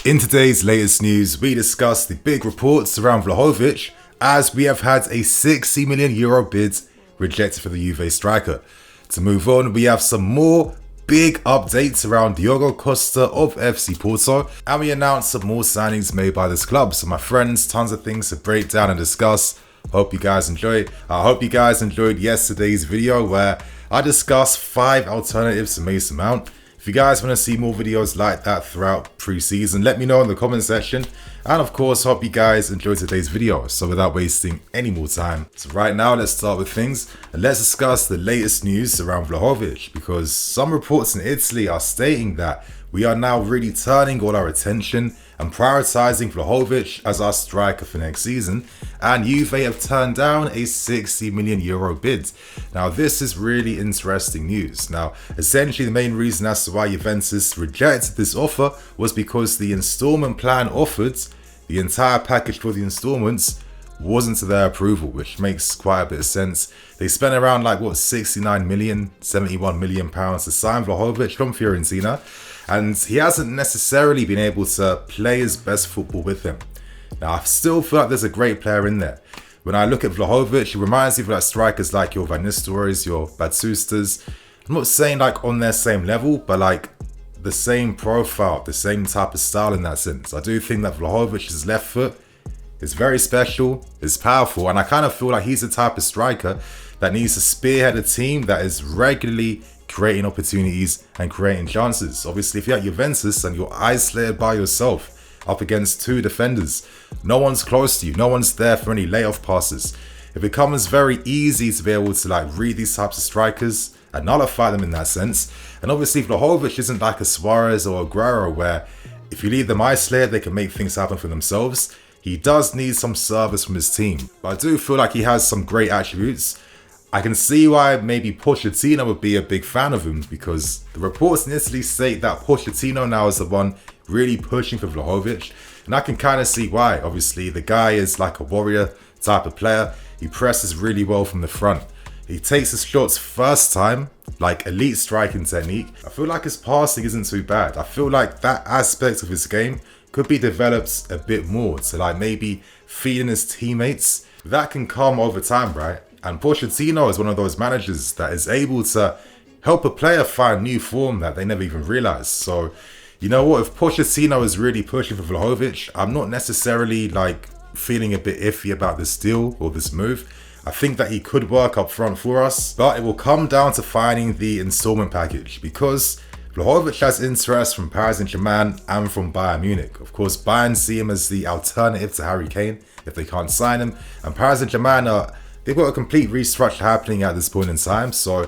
In today's latest news, we discuss the big reports around Vlahovic as we have had a €60 million bid rejected for the Juve striker. To move on, we have some more big updates around Diogo Costa of FC Porto, and we announced some more signings made by this club. So my friends, tons of things to break down and discuss. Hope you guys enjoy. I hope you guys enjoyed yesterday's video where I discussed 5 alternatives to Mason Mount. If you guys want to see more videos like that throughout pre-season, let me know in the comment section. And of course, hope you guys enjoyed today's video. So without wasting any more time, so right now let's start with things and let's discuss the latest news around Vlahovic, because some reports in Italy are stating that we are now really turning all our attention and prioritizing Vlahovic as our striker for next season, and Juve have turned down a €60 million bid. Now this is really interesting news. Now essentially the main reason as to why Juventus rejected this offer was because the installment plan offered, the entire package for the installments, wasn't to their approval, which makes quite a bit of sense. They spent around like what, 69 million, 71 million pounds to sign Vlahovic from Fiorentina, and he hasn't necessarily been able to play his best football with him. Now I still feel like there's a great player in there. When I look at Vlahovic, he reminds me of like strikers like your Van Nistelrooys, your Batshuays. I'm not saying like on their same level, but like the same profile, the same type of style in that sense. I do think that Vlahovic's left foot is very special, it's powerful, and I kind of feel like he's the type of striker that needs to spearhead a team that is regularly creating opportunities and creating chances. Obviously, if you're at Juventus and you're isolated by yourself up against 2 defenders, no one's close to you, no one's there for any layoff passes. It becomes very easy to be able to like read these types of strikers and nullify them in that sense. And obviously Vlahovic isn't like a Suarez or a Aguero where if you leave them isolated, they can make things happen for themselves. He does need some service from his team, but I do feel like he has some great attributes. I can see why maybe Pochettino would be a big fan of him, because the reports in Italy state that Pochettino now is the one really pushing for Vlahovic, and I can kind of see why. Obviously, the guy is like a warrior type of player. He presses really well from the front. He takes his shots first time, like elite striking technique. I feel like his passing isn't too bad. I feel like that aspect of his game could be developed a bit more to like maybe feeding his teammates. That can come over time, right? And Pochettino is one of those managers that is able to help a player find new form that they never even realized. So, you know what? If Pochettino is really pushing for Vlahovic, I'm not necessarily like feeling a bit iffy about this deal or this move. I think that he could work up front for us, but it will come down to finding the installment package, because Vlahovic has interest from Paris Saint-Germain and from Bayern Munich. Of course, Bayern see him as the alternative to Harry Kane if they can't sign him, and Paris Saint-Germain they've got a complete restructure happening at this point in time. So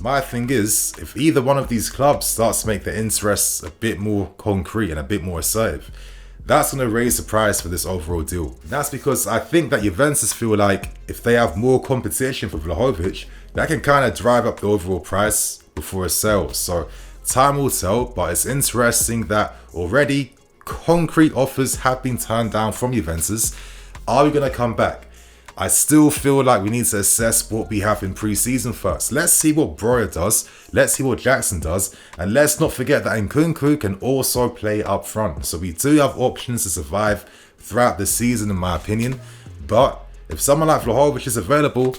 my thing is, if either one of these clubs starts to make their interests a bit more concrete and a bit more assertive, that's going to raise the price for this overall deal. And that's because I think that Juventus feel like if they have more competition for Vlahovic, that can kind of drive up the overall price before a sale. So time will tell, but it's interesting that already concrete offers have been turned down from Juventus. Are we going to come back? I still feel like we need to assess what we have in pre-season first. Let's see what Moreira does, let's see what Jackson does, and let's not forget that Nkunku can also play up front. So we do have options to survive throughout the season in my opinion. But if someone like Vlahovic is available,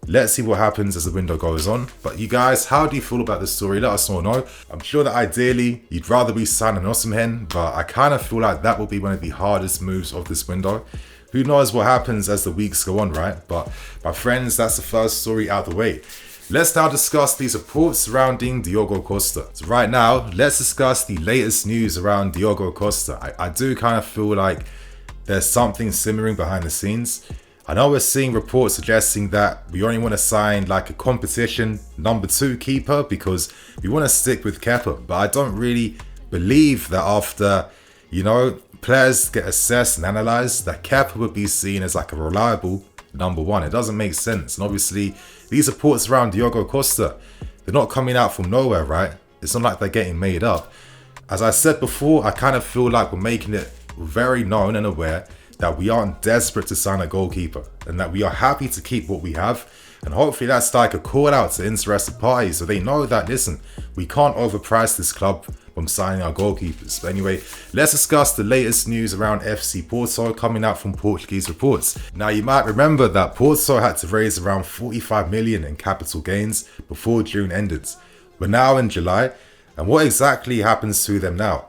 let's see what happens as the window goes on. But you guys, how do you feel about this story? Let us all know. I'm sure that ideally you'd rather be signing Osimhen, but I kind of feel like that will be one of the hardest moves of this window. Who knows what happens as the weeks go on, right? But my friends, that's the first story out the way. Let's now discuss these reports surrounding Diogo Costa. So right now, let's discuss the latest news around Diogo Costa. I do kind of feel like there's something simmering behind the scenes. I know we're seeing reports suggesting that we only want to sign like a competition number 2 keeper because we want to stick with Kepa. But I don't really believe that after, you know, players get assessed and analysed, that Kepa would be seen as like a reliable number 1. It doesn't make sense. And obviously, these reports around Diogo Costa, they're not coming out from nowhere, right? It's not like they're getting made up. As I said before, I kind of feel like we're making it very known and aware that we aren't desperate to sign a goalkeeper and that we are happy to keep what we have. And hopefully that's like a call out to interested parties so they know that, listen, we can't overprice this club from signing our goalkeepers. But anyway, let's discuss the latest news around FC Porto coming out from Portuguese reports. Now, you might remember that Porto had to raise around 45 million in capital gains before June ended. We're now in July, and what exactly happens to them now?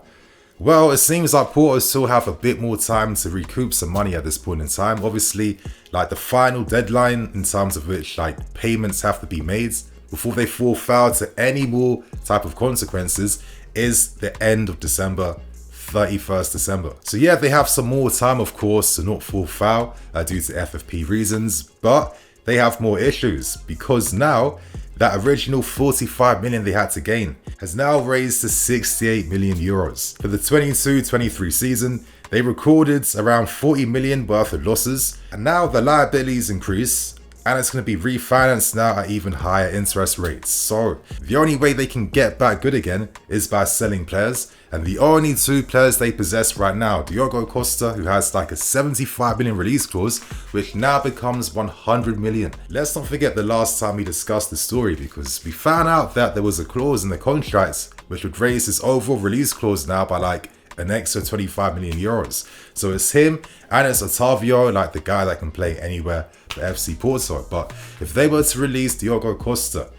Well, it seems like Porto still have a bit more time to recoup some money at this point in time. Obviously, like the final deadline in terms of which like payments have to be made before they fall foul to any more type of consequences is the end of December, 31st December. So yeah, they have some more time, of course, to not fall foul due to FFP reasons, but they have more issues because now that original 45 million they had to gain has now raised to 68 million euros. For the 22-23 season, they recorded around 40 million worth of losses, and now the liabilities increase and it's going to be refinanced now at even higher interest rates. So the only way they can get back good again is by selling players, and the only two players they possess right now, Diogo Costa, who has like a 75 million release clause, which now becomes 100 million. Let's not forget the last time we discussed the story, because we found out that there was a clause in the contract which would raise his overall release clause now by like an extra 25 million euros. So it's him and it's Otavio, like the guy that can play anywhere for FC Porto. But if they were to release Diogo Costa,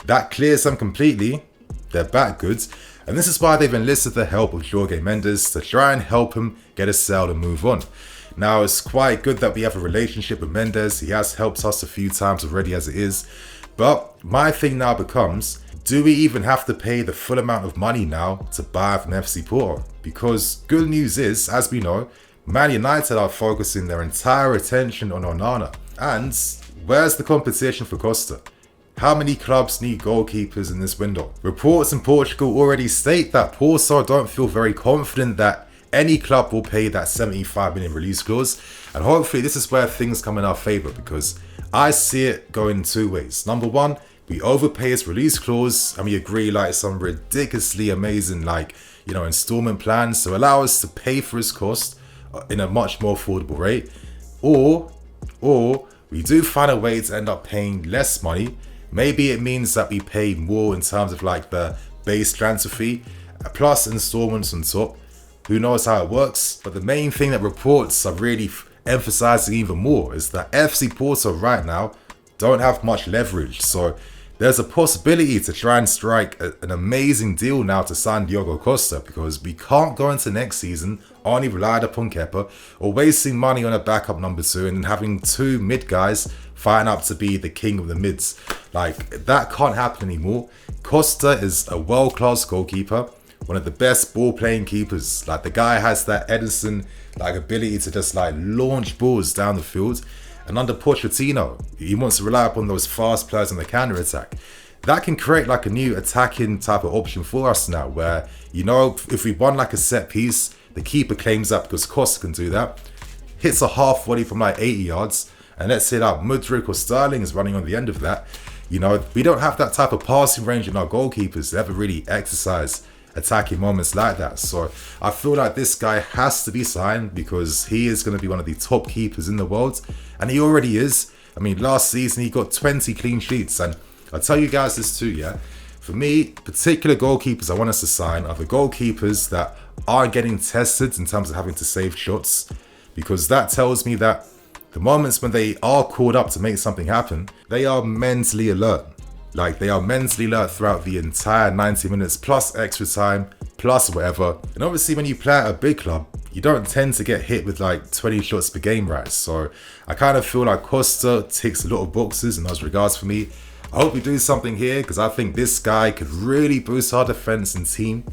that clears them completely. They're back good. And this is why they've enlisted the help of Jorge Mendes to try and help him get a sale and move on. Now, it's quite good that we have a relationship with Mendes. He has helped us a few times already as it is. But my thing now becomes, do we even have to pay the full amount of money now to buy from FC Porto? Because good news is, as we know, Man United are focusing their entire attention on Onana. And where's the competition for Costa? How many clubs need goalkeepers in this window? Reports in Portugal already state that Porto don't feel very confident that any club will pay that 75 million release clause. And hopefully this is where things come in our favour, because I see it going two ways. Number one, we overpay his release clause and we agree like some ridiculously amazing installment plans to allow us to pay for his cost in a much more affordable rate. Or we do find a way to end up paying less money. Maybe it means that we pay more in terms of like the base transfer fee plus installments on top. Who knows how it works? But the main thing that reports are really emphasizing even more is that FC Porto right now don't have much leverage. So there's a possibility to try and strike an amazing deal now to sign Diogo Costa, because we can't go into next season only relied upon Kepa or wasting money on a backup number two and then having two mid guys fighting up to be the king of the mids. Like, that can't happen anymore. Costa is a world-class goalkeeper, one of the best ball-playing keepers. Like, the guy has that Edison ability to just launch balls down the field. And under Pochettino, he wants to rely upon those fast players on the counter-attack. That can create a new attacking type of option for us now, where, if we won a set piece, the keeper claims that because Costa can do that, hits a half volley from 80 yards, and let's say that Mudryk or Sterling is running on the end of that. We don't have that type of passing range in our goalkeepers to ever really exercise attacking moments like that. So I feel like this guy has to be signed because he is going to be one of the top keepers in the world, and he already is. I mean, last season he got 20 clean sheets, and I'll tell you guys this too, yeah? For me, particular goalkeepers I want us to sign are the goalkeepers that aren't getting tested in terms of having to save shots, because that tells me that the moments when they are called up to make something happen, they are mentally alert. They are mentally alert throughout the entire 90 minutes plus extra time plus whatever. And obviously when you play at a big club, you don't tend to get hit with 20 shots per game, right? So I kind of feel like Costa ticks a lot of boxes in those regards for me. I hope we do something here, because I think this guy could really boost our defense and team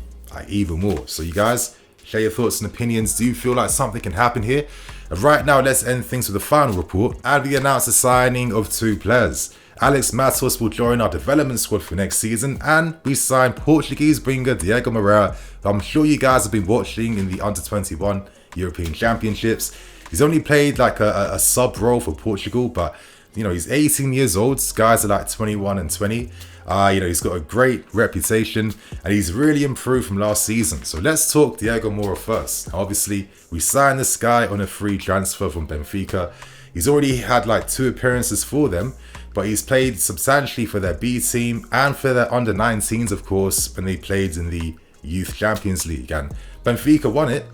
even more. So you guys, share your thoughts and opinions. Do you feel like something can happen here? And right now, let's end things with the final report. And we announced the signing of two players. Alex Matos will join our development squad for next season, and we signed Portuguese winger Diego Moreira, who I'm sure you guys have been watching in the Under-21 European Championships. He's only played a sub role for Portugal, but he's 18 years old. Guys are 21 and 20. He's got a great reputation and he's really improved from last season. So let's talk Diego Moreira first. Obviously, we signed this guy on a free transfer from Benfica. He's already had 2 appearances for them, but he's played substantially for their B team and for their under-19s, of course, when they played in the Youth Champions League, and Benfica won it.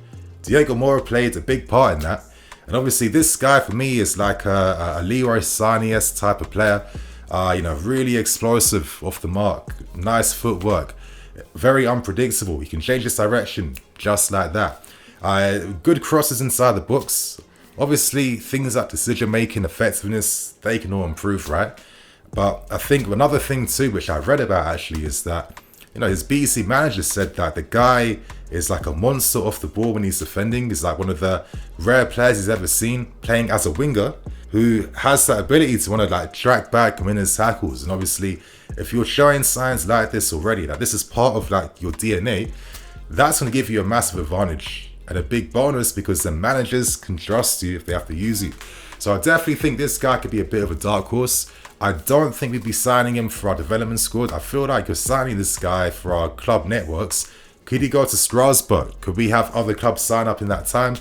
Diogo Moreira played a big part in that. And obviously this guy for me is like a Leroy Sané type of player. Really explosive off the mark, nice footwork, very unpredictable. He can change his direction just like that. Good crosses inside the box. Obviously things like decision making, effectiveness, they can all improve, right? But I think another thing too, which I read about actually, is that his BC manager said that the guy is like a monster off the ball when he's defending. He's like one of the rare players he's ever seen playing as a winger who has that ability to want to like track back and win his tackles. And obviously, if you're showing signs like this already, that this is part of like your DNA, that's going to give you a massive advantage and a big bonus, because the managers can trust you if they have to use you. So I definitely think this guy could be a bit of a dark horse. I don't think we'd be signing him for our development squad. I feel like you're signing this guy for our club networks. Could he go to Strasbourg? Could we have other clubs sign up in that time?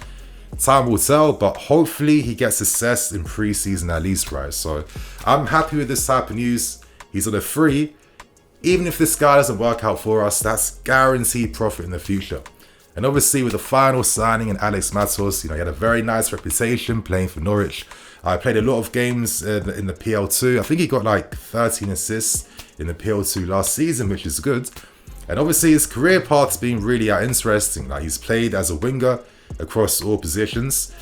Time will tell, but hopefully he gets success in pre-season at least, right? So I'm happy with this type of news. He's on a free. Even if this guy doesn't work out for us, that's guaranteed profit in the future. And obviously with the final signing in Alex Matos, he had a very nice reputation playing for Norwich. I played a lot of games in the PL2. I think he got like 13 assists in the PL2 last season, which is good. And obviously his career path's been really interesting. Like, he's played as a winger across all positions.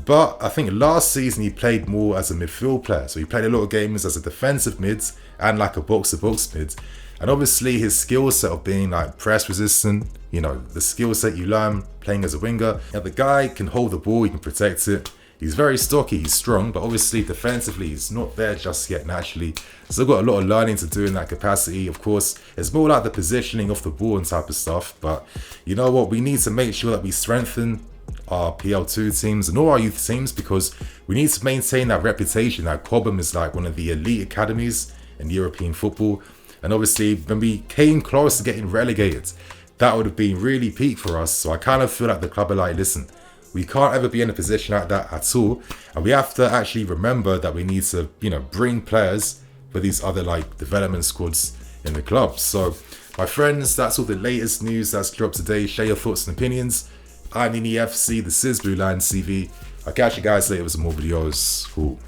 But I think last season he played more as a midfield player. So he played a lot of games as a defensive mid and like a box-to-box mid. And obviously his skill set of being like press resistant, the skill set you learn playing as a winger. The guy can hold the ball, he can protect it. He's very stocky, he's strong, but obviously defensively he's not there just yet naturally. Still got a lot of learning to do in that capacity. Of course, it's more like the positioning off the ball and type of stuff. But you know what? We need to make sure that we strengthen our PL2 teams and all our youth teams, because we need to maintain that reputation that Cobham is like one of the elite academies in European football. And obviously when we came close to getting relegated, that would have been really peak for us. So I kind of feel like the club are like, listen, we can't ever be in a position like that at all. And we have to actually remember that we need to, bring players for these other like development squads in the club. So my friends, that's all the latest news that's dropped today. Share your thoughts and opinions. I'm Nini FC, this is BlueLionsTV. I'll catch you guys later with some more videos. Cool.